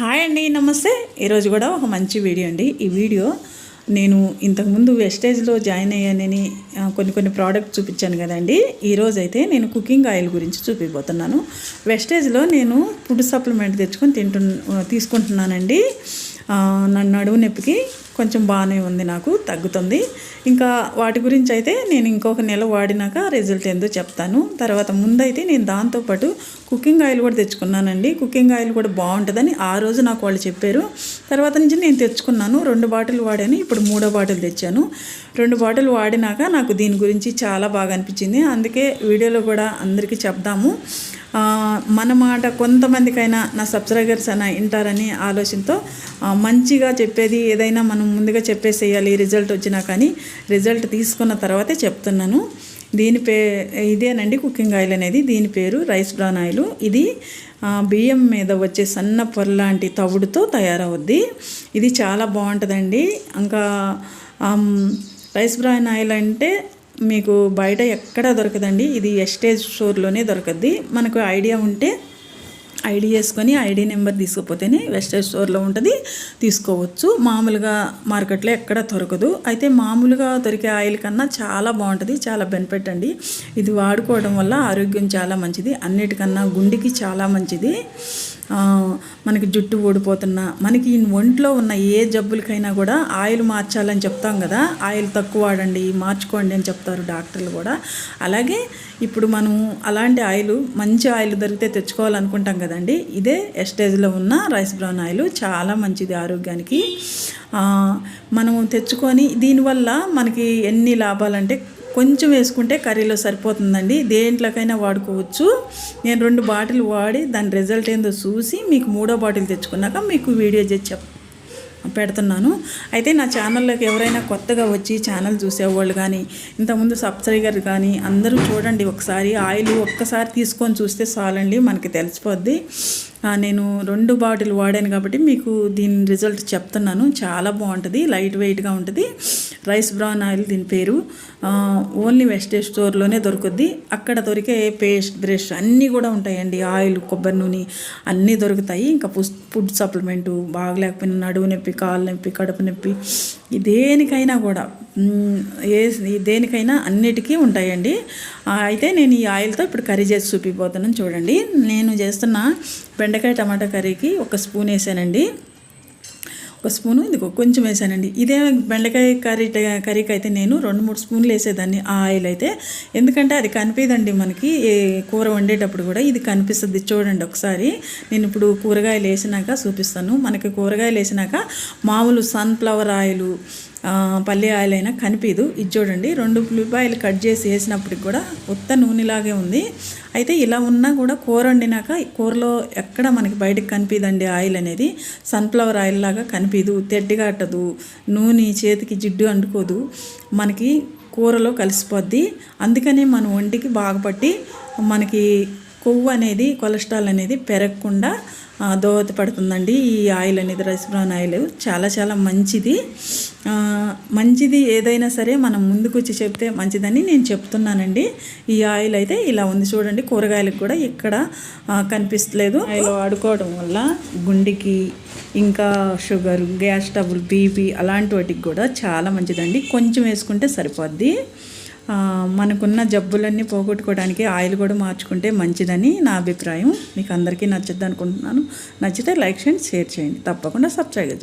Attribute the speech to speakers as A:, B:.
A: Hi అండి, నమస్తే. ఈరోజు కూడా ఒక మంచి వీడియో అండి. ఈ వీడియో నేను ఇంతకుముందు వెస్టేజ్లో జాయిన్ అయ్యానని కొన్ని ప్రోడక్ట్ చూపించాను కదండి. ఈరోజు అయితే నేను కుకింగ్ ఆయిల్ గురించి చూపిపోతున్నాను. వెస్టేజ్లో నేను ఫుడ్ సప్లిమెంట్ తెచ్చుకొని తీసుకుంటున్నానండి. నా నడుము నొప్పికి కొంచెం బాగానే ఉంది, నాకు తగ్గుతుంది. ఇంకా వాటి గురించి అయితే నేను ఇంకొక నెల వాడినాక రిజల్ట్ ఏందో చెప్తాను. తర్వాత ముందైతే నేను దాంతోపాటు కుకింగ్ ఆయిల్ కూడా తెచ్చుకున్నానండి. కుకింగ్ ఆయిల్ కూడా బాగుంటుందని ఆ రోజు నాకు వాళ్ళు చెప్పారు. తర్వాత నుంచి నేను తెచ్చుకున్నాను. 2 బాటిల్ వాడాను, ఇప్పుడు 3వ బాటిల్ తెచ్చాను. 2 బాటిల్ వాడినాక నాకు దీని గురించి చాలా బాగా అనిపించింది. అందుకే వీడియోలో కూడా అందరికీ చెప్దాము. మన మాట కొంతమందికైనా నా సబ్స్క్రైబర్స్ అయినా వింటారని ఆలోచనతో మంచిగా చెప్పేది ఏదైనా మనం ముందుగా చెప్పేసేయాలి రిజల్ట్ వచ్చినా, కానీ రిజల్ట్ తీసుకున్న తర్వాతే చెప్తున్నాను. ఇదేనండి కుకింగ్ ఆయిల్ అనేది. దీని పేరు రైస్ బ్రాన్ ఆయిల్. ఇది బియ్యం మీద వచ్చే సన్న పొర లాంటి తవుడుతో తయారవుద్ది. ఇది చాలా బాగుంటుందండి. ఇంకా రైస్ బ్రాన్ ఆయిల్ అంటే మీకు బయట ఎక్కడ దొరకదండి. ఇది ఎస్టేజ్ స్టోర్లోనే దొరకద్ది. మనకు ఐడియా ఉంటే ఐడి వేసుకొని ఐడి నెంబర్ తీసుకుపోతేనే వెస్టేజ్ స్టోర్లో ఉంటుంది, తీసుకోవచ్చు. మామూలుగా మార్కెట్లో ఎక్కడ దొరకదు. అయితే మామూలుగా దొరికే ఆయిల్ కన్నా చాలా బాగుంటుంది, చాలా బెనిఫిట్ అండి. ఇది వాడుకోవడం వల్ల ఆరోగ్యం చాలా మంచిది. అన్నిటికన్నా గుండెకి చాలా మంచిది. మనకి జుట్టు ఊడిపోతున్నా, మనకి ఒంట్లో ఉన్న ఏ జబ్బులకైనా కూడా ఆయిల్ మార్చాలని చెప్తాం కదా. ఆయిల్ తక్కువ వాడండి, మార్చుకోండి అని చెప్తారు డాక్టర్లు కూడా. అలాగే ఇప్పుడు మనం అలాంటి ఆయిల్, మంచి ఆయిల్ దొరికితే తెచ్చుకోవాలనుకుంటాం కదండి. ఇదే ఎస్టేజ్లో ఉన్న రైస్ బ్రౌన్ ఆయిల్ చాలా మంచిది ఆరోగ్యానికి. మనం తెచ్చుకొని దీనివల్ల మనకి ఎన్ని లాభాలంటే, కొంచెం వేసుకుంటే కర్రీలో సరిపోతుందండి. దేంట్లోకైనా వాడుకోవచ్చు. నేను 2 బాటిల్ వాడి దాని రిజల్ట్ ఏందో చూసి మీకు 3వ బాటిల్ తెచ్చుకున్నాక మీకు వీడియో చేసి పెడుతున్నాను. అయితే నా ఛానల్లోకి ఎవరైనా కొత్తగా వచ్చి ఛానల్ చూసేవాళ్ళు కానీ, ఇంతకుముందు సబ్స్క్రైబర్ కానీ అందరూ చూడండి. ఒకసారి ఆయిల్ ఒక్కసారి తీసుకొని చూస్తే చాలండి, మనకి తెలిసిపోద్ది. నేను 2 బాటిల్ వాడాను కాబట్టి మీకు దీని రిజల్ట్ చెప్తున్నాను. చాలా బాగుంటుంది, లైట్ వెయిట్గా ఉంటుంది. రైస్ బ్రౌన్ ఆయిల్ దీని పేరు. ఓన్లీ వెస్టేజ్ స్టోర్లోనే దొరుకుద్ది. అక్కడ దొరికే పేస్ట్, బ్రష్ అన్నీ కూడా ఉంటాయండి. ఆయిల్, కొబ్బరి నూనె అన్నీ దొరుకుతాయి. ఇంకా ఫుడ్ సప్లిమెంటు బాగలేకపోయినా నడువు నొప్పి, కాళ్ళ నొప్పి, కడుపు నొప్పి, దేనికైనా కూడా దేనికైనా అన్నిటికీ ఉంటాయండి. అయితే నేను ఈ ఆయిల్తో ఇప్పుడు కర్రీ చేసి చూపిపోతున్నాను. చూడండి, నేను చేస్తున్న బెండకాయ టమాటా కర్రీకి 1 స్పూన్ వేసానండి. 1 స్పూను ఇది కొంచెం వేసానండి. ఇదే బెండకాయ కర్రీకి అయితే నేను 2-3 స్పూన్లు వేసేదాన్ని ఆ ఆయిల్ అయితే. ఎందుకంటే అది కనిపిదండి మనకి కూర వండేటప్పుడు కూడా. ఇది కనిపిస్తుంది, చూడండి ఒకసారి. నేను ఇప్పుడు కూరగాయలు వేసినాక చూపిస్తాను. మనకి కూరగాయలు వేసినాక మామూలు సన్ఫ్లవర్ ఆయిల్, పల్లి ఆయిల్ అయినా కనిపించదు. ఇది చూడండి, 2 ఉల్లిపాయలు కట్ చేసి వేసినప్పటికి కూడా ఉత్త నూనెలాగే ఉంది. అయితే ఇలా ఉన్నా కూడా కూర వండినాక కూరలో ఎక్కడ మనకి బయటకు కనిపించదండి ఆయిల్ అనేది. సన్ఫ్లవర్ ఆయిల్ లాగా కనిపించదు, తెడ్డిగా అట్టదు, నూనె చేతికి జిడ్డు అంటుకోదు, మనకి కూరలో కలిసిపోద్ది. అందుకని మన ఒంటికి బాగా పట్టి మనకి కొవ్వు అనేది, కొలెస్ట్రాల్ అనేది పెరగకుండా దోహదపడుతుందండి ఈ ఆయిల్ అనేది. రైస్ బ్రౌన్ ఆయిల్ చాలా చాలా మంచిది. ఏదైనా సరే మనం ముందుకు వచ్చి చెప్తే మంచిదని నేను చెప్తున్నానండి. ఈ ఆయిల్ అయితే ఇలా ఉంది చూడండి. కూరగాయలకు కూడా ఇక్కడ కనిపిస్తలేదు. ఆయిల్ వాడుకోవడం వల్ల గుండెకి, ఇంకా షుగర్, గ్యాస్ ట్రబుల్, బీపీ అలాంటి వాటికి కూడా చాలా మంచిదండి. కొంచెం వేసుకుంటే సరిపోద్ది. మనకున్న జబ్బులన్నీ పోగొట్టుకోవడానికి ఆయిల్ కూడా మార్చుకుంటే మంచిదని నా అభిప్రాయం. మీకు అందరికీ నచ్చుద్ది అనుకుంటున్నాను. నచ్చితే లైక్ చేయండి, షేర్ చేయండి, తప్పకుండా సబ్స్క్రైబ్ చేయండి.